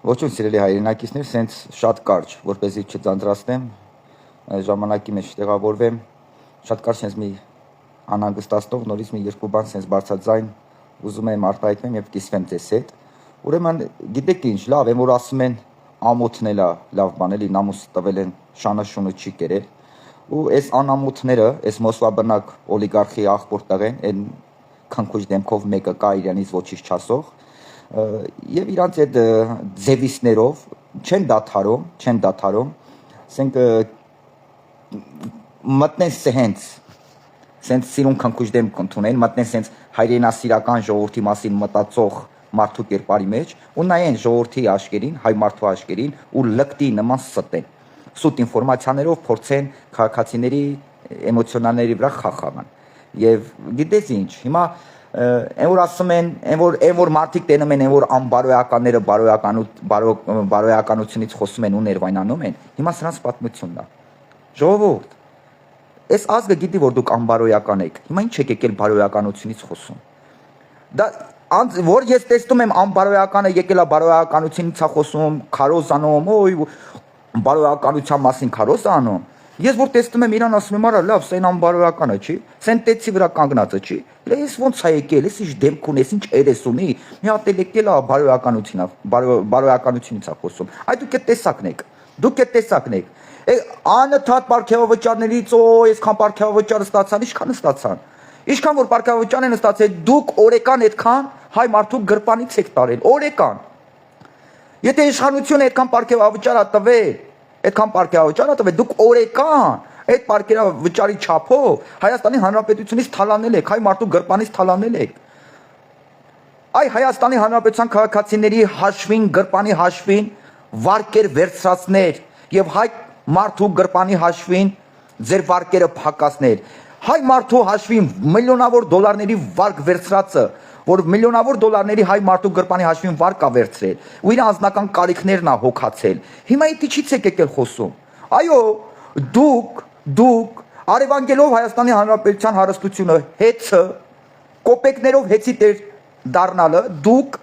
Ողջույն սիրելի հայրենակիցներ, սենց շատ կարճ, որպեսզի չձանձրացնեմ, ժամանակի մեջ տեղավորվեմ, շատ կարճ սենց մի անհանգստացնող, նորից մի երկու բան սենց բարձրաձայն ուզում եմ արտահայտեմ եւ կիսվեմ ձեզ հետ։ Ուրեմն գիտեք ինչ, լավ եմ որ ասում են ամոթն էլա, լավ բան էլի, նամուս տվել են, շանը շունը չի կերել։ Ու այս անամոթները, այս մոսվաբնակ օլիգարխի աղբոր տղեն, այն քնքուշ դեմքով մեկը կա իրանից ոչինչ չասող եւ իրանց այդ ձևիսներով չեն դադարում, ասենք մտնեն սենց սիրուն քնքուշ դեմք ընդունեն, մտնեն սենց հայրենասիրական ժողովրդի մասին մտածող մարդու կերպարի մեջ ու նայեն ժողովրդի աշկերին, հայ մարդու աշկերին ու լկտի նման ստեն, սուտ ինֆորմացիաներով փորձեն քաղաքացիների էմոցիոնալների վրա խախավան։ Եվ գիտես ինչ, հիմա այն որ ասում են, այն որ մարդիկ տենում են, այն որ անբարոյականները բարոյականությունից խոսում են ու ներվայնանում են, հիմա սրանց պատմությունն է։ Ժողովուրդ, այս ազգը գիտի, որ դուք անբարոյական եք, հիմա ինչ եք եկել բարոյականությունից խոսում։ Դա որ ես տեսնում եմ անբարոյականը եկել է բարոյականությունից է խոսում, քարոզանում, օй բարոյականության մասին քարոզ անում։ Ես որ տեսնում եմ իրան ասում եմ, արա լավ, սա անբարոյականը չի, սենտեցի վրա կանգնածը չի։ Ես ոնց է եկել, ես ինչ դեմք ունես, ինչ երես ունի։ Մի հատ էլ եկել է բարոյականությունից է խոսում։ Այդ դուք այդ տեսակն եք։ Դուք այդ տեսակն եք։ Անընդհատ պարգևավճարներից, այսքան պարգևավճար ստացան, ինչքան ստացան։ Ինչքան որ պարգևավճար են ստացել, դուք օրեկան այդքան հայ մարդու գրպանից եք տարել, օրեկան։ Եթե իշխանությունը այդքան պարգևավճար է տվել, այդքան պարգևավճար է տվել, դուք օրեկան այդ պարգևավճարի չափով Հայաստանի Հանրապետությունից թալանել եք, հայ մարդու գրպանից թալանել եք։ Այ Հայաստանի Հանրապետության քաղաքացիների հաշվին, գրպանի հաշվին վարկեր վերցրածներ եւ հայ մարդու գրպանի հաշվին ձեր վարկերը փակածներ։ Հայ մարդու հաշվին միլիոնավոր դոլարների վարկ վերցրածը, որ միլիոնավոր դոլարների հայ մարդու գրպանի հաշվին վարկ է վերցրել, ու իր անձնական կարիքներն է հոգացել։ Հիմա իդիչից եք եկել խոսում։ Այո, դուք արևանգելով Հայաստանի Հանրապետության հարստությունը հեծը, կոպեկներով հեծի տեր դառնալը, դուք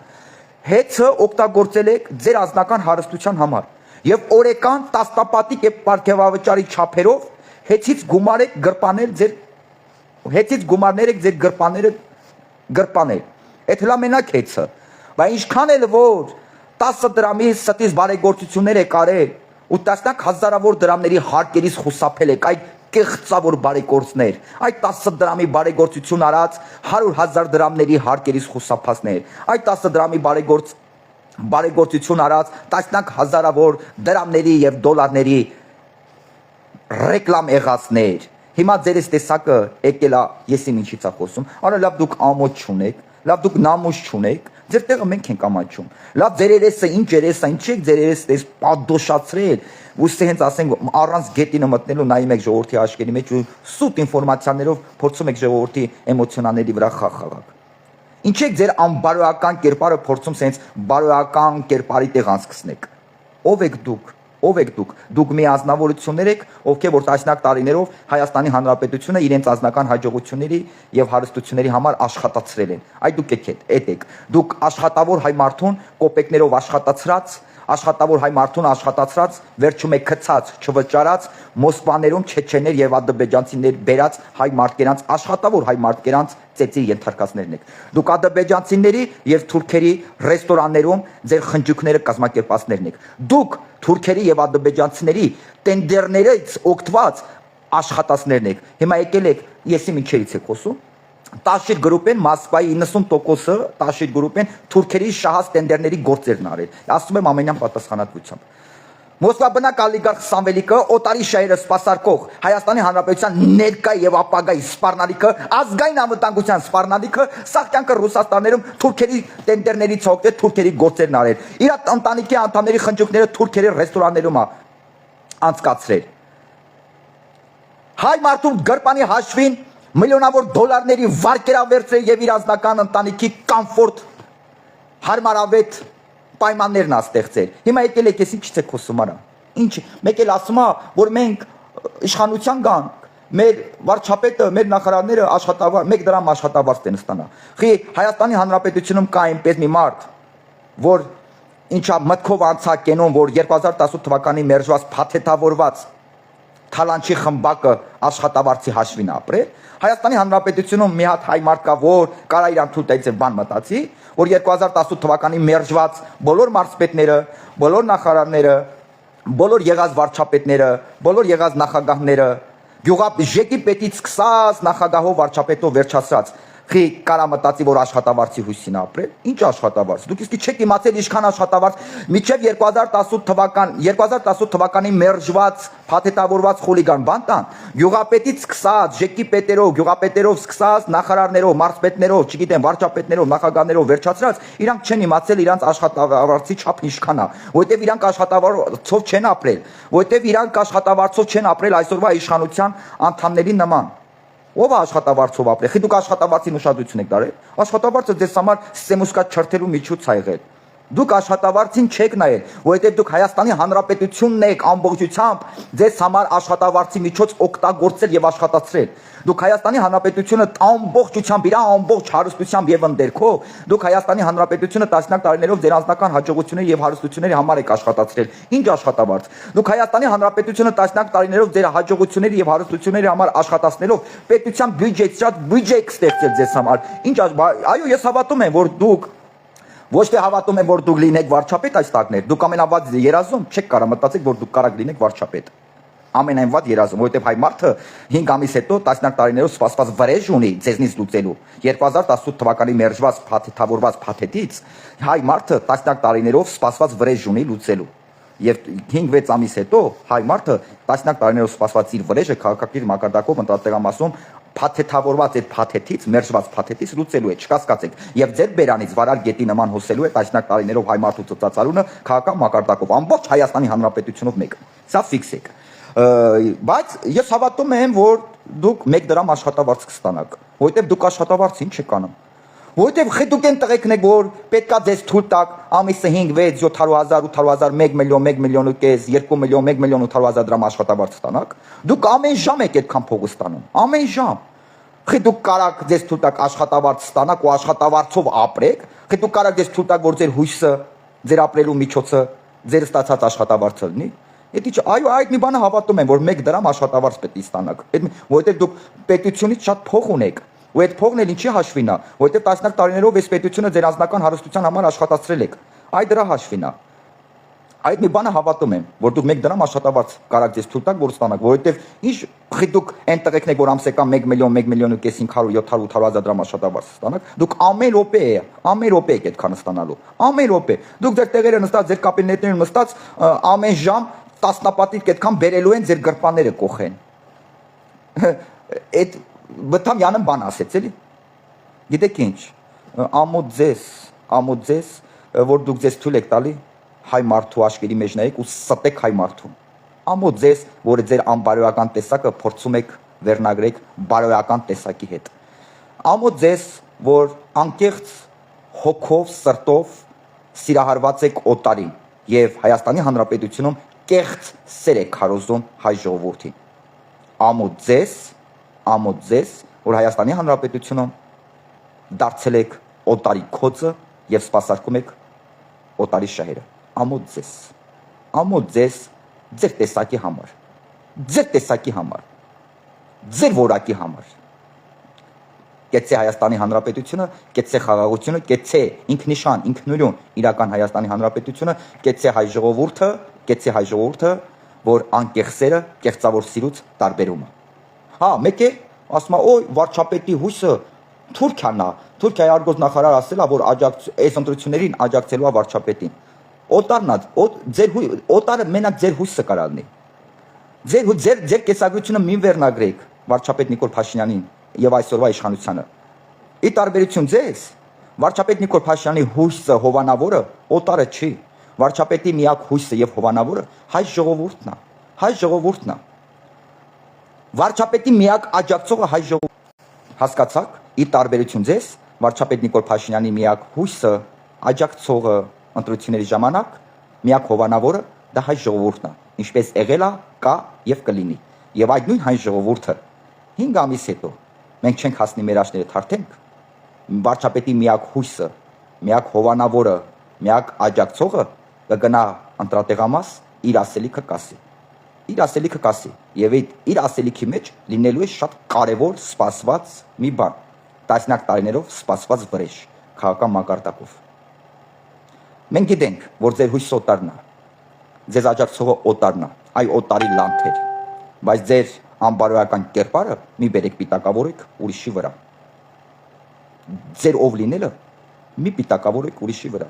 հեծը օգտագործել եք ձեր անձնական հարստության համար։ Եվ օրեկան տասնապատիկ եւ պարգևավճարի չափերով հեծից գումար եք գրպանել ձեր հեծից գումարներ եք ձեր գրպանել։ Այդ հլա մենակ հեծը։ Բայց ինչքան էլ որ 10 դրամի ստից բարեգործություններ եք արել ու տասնյակ հազարավոր դրամների հարկերից խուսափել եք, այդ կեղծավոր բարեգործներ, այդ 10 դրամի բարեգործություն արած 100,000 դրամների հարկերից խուսափածներ, այդ 10 դրամի բարեգործություն արած տասնյակ հազարավոր դրամների եւ դոլարների ռեկլամ եղածներ։ Հիմա ձերս տեսակը եկել է, ես իմ ինչից է խոսում։ Արա լավ դուք ամոթ չունեք, լավ դուք նամուս չունեք, ձեր տեղը մենք ենք ամաչում։ Լավ ձեր երեսը ինչ երես է, ինչ եք ձեր երեսը էս պատդոշացրել, ու հենց ասենք առանց գետինը մտնելու նայում եք ժողովրդի աշկերի մեջ ու սուտ ինֆորմացիաներով փորձում եք ժողովրդի էմոցիոնալների վրա խախավալ։ Ինչ եք ձեր անբարոյական կերպարը փորձում սենց բարոյական կերպարի տեղ անցկացնեք։ Ով եք դուք։ Ով եք դուք։ Դուք մի ազնվորություններ եք, ովքեր որ տասնյակ տարիներով Հայաստանի Հանրապետությունը իրենց անձնական հաջողությունների եւ հարստությունների համար աշխատացրել են։ Այդ դուք եք։ Դուք աշխատավոր հայ մարդուն կոպեկներով աշխատավոր հայ մարդուն աշխատացրած, վերջում է գցած, չվճարած, Մոսկվաներում չեչեներ եւ ադրբեջանցիներ բերած հայ մարդկանց, աշխատավոր հայ մարդկանց ծեծի ենթարկածներն եք։ Դուք ադրբեջանցիների եւ թուրքերի ռեստորաններում ձեր խնջույքները կազմակերպածներն եք։ Դուք թուրքերի եւ ադրբեջանցիների տենդերներից օգտված աշխատածներն եք։ Հիմա եկել եք, եսի ինչերից եք խոսում։ Տաշիր գրուպեն Մոսկվայի 90%-ը Տաշիր գրուպեն թուրքերի շահած տենդերների գործերն արել։ Ասում եմ ամենայն պատասխանատվությամբ։ Մոսկվա բնակ օլիգարխ Սամվելիկը օտարի շահերը սպասարկող Հայաստանի Հանրապետության ներկա եւ ապագայի սպառնալիքը, ազգային անվտանգության սպառնալիքը, սաղկյանքը Ռուսաստաներում թուրքերի տենդերներից օգտվել թուրքերի գործերն արել։ Իր ընտանիքի անդամների խնջույքները թուրքերի ռեստորաններում է անցկացրել։ Հայ մարդու գրպանի հաշվին միլիոնավոր դոլարների վարկերավերցրել եւ իր անձնական ընտանիքի կոմֆորտ հարմարավետ պայմաններն ստեղծել։ Հիմա եկել եք ես ինչից եք խոսում արա։ Ինչ, մեկ էլ ասում է, որ մենք իշխանության գանք, մեր վարչապետը, մեր նախարարները աշխատավարձ, 1 դրամ աշխատավարձ են ստանա։ Խի Հայաստանի Հանրապետությունում կա այնպես մի մարդ, որ ինչա մտքով անցա կենոն, որ 2018 թվականի մերժված փաթեթավորված Թալանչի խմբակը աշխատավարձի հաշվին ապրել։ Հայաստանի Հանրապետությունում մի հատ հայ մարդ կա, որ կարա իրան թույլ տալիս եւ բան մտածի, որ 2018 թվականի մերժված բոլոր մարզպետները, բոլոր նախարարները, բոլոր եղած վարչապետները, բոլոր եղած նախագահները, գյուղապետի պետից սկսած նախագահով վարչապետով վերջացած Խի կարա մտածի, որ աշխատավարձի հույսին ապրել։ Ինչ աշխատավարձ։ Դուք իսկ չեք իմացել ինչքան աշխատավարձ միջև 2018 թվականի մերժված փաթեթավորված խուլիգան բան տան։ Գյուղապետից սկսած, ЖԵԿ-ի գյուղապետերով սկսած, նախարարներով, մարզպետներով, չգիտեմ, վարչապետներով, նախագահներով վերջացրած, իրանք չեն իմացել իրանք աշխատավարձի չափն ինչքան է, որովհետև իրանք աշխատավարձով չեն ապրել, որովհետև իրանք աշխատավարձով չեն ապրել այսօրվա իշխանության անդամների նման։ Ով է աշխատավարձով ապրել։ Խի դուք աշխատավարձին ուշադրություն եք դարել։ Աշխատավարձը ձեզ համար սեմուսկա չրթելու միջուց է եղել։ Դուք աշխատավարձին չեք նայել, որովհետև դուք Հայաստանի Հանրապետությունն եք ամբողջությամբ ձեզ համար աշխատավարձի միջոց օգտագործել եւ աշխատացրել։ Դուք Հայաստանի Հանրապետությունը ամբողջությամբ իր ամբողջ հարստությամբ եւ ընդերքով դուք Հայաստանի Հանրապետությունը տասնյակ տարիներով ձեր անձնական հաջողությունների եւ հարստությունների համար եք աշխատացրել։ Ինչ աշխատավարձ։ Դուք Հայաստանի Հանրապետությունը տասնյակ տարիներով ձեր հաջողությունների եւ հարստությունների համար աշխատացնելով պետության բյուջե եք ստեղծել ձեզ համար։ Ինչ այո, ես հավատում եմ, որ դուք Ոչ թե հավատում եմ, որ դուք լինեք վարչապետ այս տակներ, դուք ամենավատ երազում չեք կարող մտածեք, որ դուք կարող լինեք վարչապետ։ Ամենայն վատ երազում, որովհետև հայ մարդը 5 ամիս հետո տասնյակ տարիներով սպասված վրեժ ունի ձեզնից լուծելու։ 2018 թվականի մերժված փաթեթավորված փաթեթից հայ մարդը տասնյակ տարիներով սպասված վրեժ ունի լուծելու։ Եվ 5-6 ամիս հետո հայ մարդը տասնյակ տարիներով սպասված իր վրեժը քաղաքակիր մակարդակով ընտրատեղամասում փաթեթավորված այդ փաթեթից, մերժված փաթեթից լուծելու է, չկասկածեք։ Եվ ձեր բերանից վարար գետի նման հոսելու է տասնյակ տարիներով հայ մարդու ծծածալունը քաղաքական մակարդակով, ամբողջ Հայաստանի Հանրապետությունով մեկ։ Սա ֆիքս է։ Բայց ես հավատում եմ, որ դուք 1 դրամ աշխատավարձ կստանաք, որովհետև դուք աշխատավարձին չեք անում։ Որովհետև խետուկ են տղեկն եք, որ պետքա ձեզ թույլ տակ ամիսը 5, 6, 700,000, 800,000, 1 միլիոն, 1 միլիոն ու կես, 2 միլիոն, 1 միլիոն 800,000 դրամ աշխատավարձ ստանաք, դուք ամեն ժամ եք այդքան փող ստանում, ամեն ժամ։ Խի դուք կարաք ձեզ թույլ տակ աշխատավարձ ստանաք ու աշխատավարձով ապրեք, խի դուք կարաք ձեզ թույլ տակ, որ ձեր հույսը, ձեր ապրելու միջոցը, ձեր ստացած աշխատավարձը լինի։ Եթե այո, այդ մի բանը հավատում եմ, որ 1 դրամ աշխատավարձ պետք է ստանաք, որովհետև դուք պետությունից շատ փող ունեք։ Ու այդ փողն էլ ինչի հաշվին է, որովհետև տասնյակ տարիներով այս պետությունը ձեր անձնական հարստության համար աշխատացրել եք։ Այդ դրա հաշվին է։ Այդ մի բանը հավատում եմ, որ դուք 1 դրամ աշխատավարձ կարաք ձեզ թույլ տաք, որ ստանաք, որովհետև ինչ խի դուք այն տղեկն եք, որ ամսեկան 1 միլիոն, 1 միլիոն ու կես 500, 700, 800,000 դրամ աշխատավարձ ստանաք, դուք ամեն րոպե եք այդքան ստանալու։ Ամեն րոպե։ Դուք ձեր տեղերը նստած, ձեր կաբինետներում նստած ամեն ժամ տասնապատիկ այդքան բերելու են ձեր գրպանները կոխեն։ Այդ Բթամյանը բան ասեց էլի։ Գիտեք ինչ, ամոթ ձեզ, որ դուք ձեզ թույլ եք տալի հայ մարդու աչքերի մեջ նայեք ու ստեք հայ մարդուն։ Ամոթ ձեզ, որ ձեր անբարոյական տեսակը փորձում եք վերնագրեք բարոյական տեսակի հետ։ Ամոթ ձեզ, որ անկեղծ հոգով, սրտով սիրահարված եք օտարին եւ Հայաստանի Հանրապետությունում կեղծ սեր եք քարոզում հայ ժողովրդին։ Ամոթ ձեզ, որ Հայաստանի Հանրապետությունում դարձել եք օտարի քոցը եւ սպասարկում եք օտարի շահերը։ Ամոթ ձեզ ձեր տեսակի համար, ձեր որակի համար։ Կեցցե Հայաստանի Հանրապետությունը, կեցցե խաղաղությունը, կեցցե ինքնիշան, ինքնուրույն իրական Հայաստանի Հանրապետությունը, կեցցե հայ ժողովուրդը, որ անկեղծերը կեղծավոր սիրուց տարբերում է։ Հա, մեկ է, ասում է, օй, վարչապետի հույսը Թուրքիան է, Թուրքիայի արգոս նախարար ասել է, որ այս ընտրություններին աջակցելու է վարչապետին։ Օտարը մենակ ձեր հույսը կարա լինի։ Ձեր կեցագրությունը մի վերնագրեք վարչապետ Նիկոլ Փաշինյանին եւ այսօրվա իշխանությանը։ Ի տարբերություն ձեզ, վարչապետ Նիկոլ Փաշինյանի հույսը հովանավորը օտարը չի։ Վարչապետի միակ հույսը եւ հովանավորը հայ ժողովուրդն է։ Վարչապետի միակ աջակցողը հայ ժողովուրդն է։ Հասկացաք։ Ի տարբերություն ձեզ, վարչապետ Նիկոլ Փաշինյանի միակ հույսը, աջակցողը ընտրությունների ժամանակ, միակ հովանավորը դա հայ ժողովուրդն է, ինչպես եղել է, կա եւ կլինի։ Եվ այդ նույն հայ ժողովուրդը 5 ամիս հետո մենք չենք հասնի մեր աշները թարթենք, վարչապետի միակ հույսը, միակ հովանավորը, միակ աջակցողը կգնա ընտրատեղամաս, իր ասելիքը կասի։ Իր ասելիքը կասի, եւ իր ասելիքի մեջ լինելու է շատ կարևոր սպասված մի բան, տասնյակ տարիներով սպասված վրեժ, քաղաքական մակարդակով։ Մենք գիտենք, որ ձեր հույսը օտարն է, ձեզ աջակցողը օտարն է, այ օտարի լանթեր, բայց ձեր անբարոյական կերպարը մի բերեք պիտակավորեք ուրիշի վրա։ Ձեր ով լինելը մի պիտակավորեք ուրիշի վրա։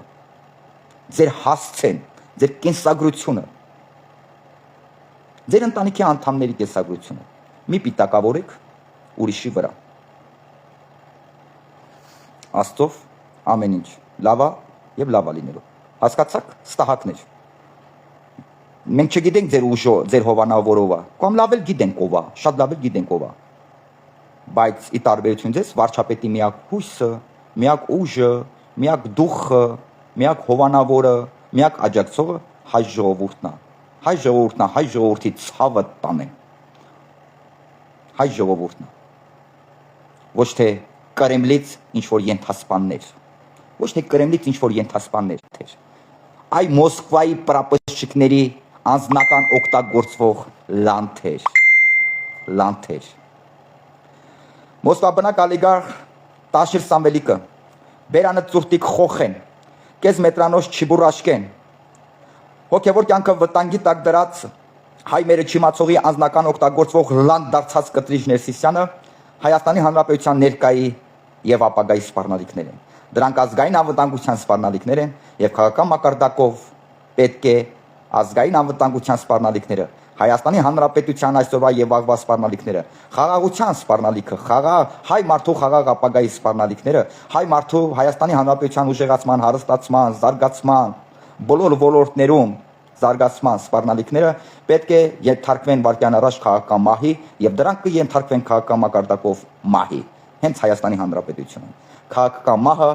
Ձեր հասցեն, ձեր կենսագրությունը, ձեր ընտանիքի անդամների կենսագրությունը մի պիտակավորեք ուրիշի վրա։ Աստծով ամեն ինչ լավա եւ լավա լինելու։ Հասկացաք, ստահակներ։ Մենք չգիտենք ձեր ուժը, ձեր հովանավորովը, կամ լավ էլ գիտենք ով է, շատ լավ էլ գիտենք ով է։ Բայց ի տարբերություն ձեզ վարչապետի միակ հույսը, միակ ուժը, միակ դուխը, միակ հովանավորը, միակ աջակցողը հայ ժողովուրդն է։ Հայ ժողովուրդն է, հայ ժողովրդի ցավը տանեն։ Հայ ժողովուրդն է։ Ոչ թե Կրեմլից ինչ որ ենթասպաններ, ոչ թե Կրեմլից ինչ որ ենթասպաններ, այ Մոսկվայի պրապորщикների անձնական օգտագործվող լանթեր։ Մոսկվաբնակ ալիգարխ Տաշիր Սամվելիկը, Բերանը ծուրտիկ խոխեն, կեզ մետրանոց չիբուրաշկեն, հոգևոր կյանքը վտանգի տակ դրած հայ մերը չիմացողի անձնական օգտագործվող լանդ դարձած կտրիչ Ներսիսյանը Հայաստանի Հանրապետության ներկայի եւ ապագայի սպառնալիքներ են։ Դրանք ազգային անվտանգության սպառնալիքներ են եւ քաղաքական մակարդակով պետք է ազգային անվտանգության սպառնալիքները, Հայաստանի Հանրապետության այսօրվա եւ վաղվա սպառնալիքները, խաղաղության սպառնալիքը, հայ մարդու խաղաղ ապագայի սպառնալիքները, հայ մարդու Հայաստանի Հանրապետության ուժեղացման, հարստացման, զարգացման, բոլոր ոլորտներում զարգացման սպառնալիքները պետք է ենթարկվեն վարկյան առաջ քաղաքական մահի եւ դրանք կենթարկվեն քաղաքական մակարդակով մահի, հենց Հայաստանի Հանրապետությունում։ Քաղաքական մահը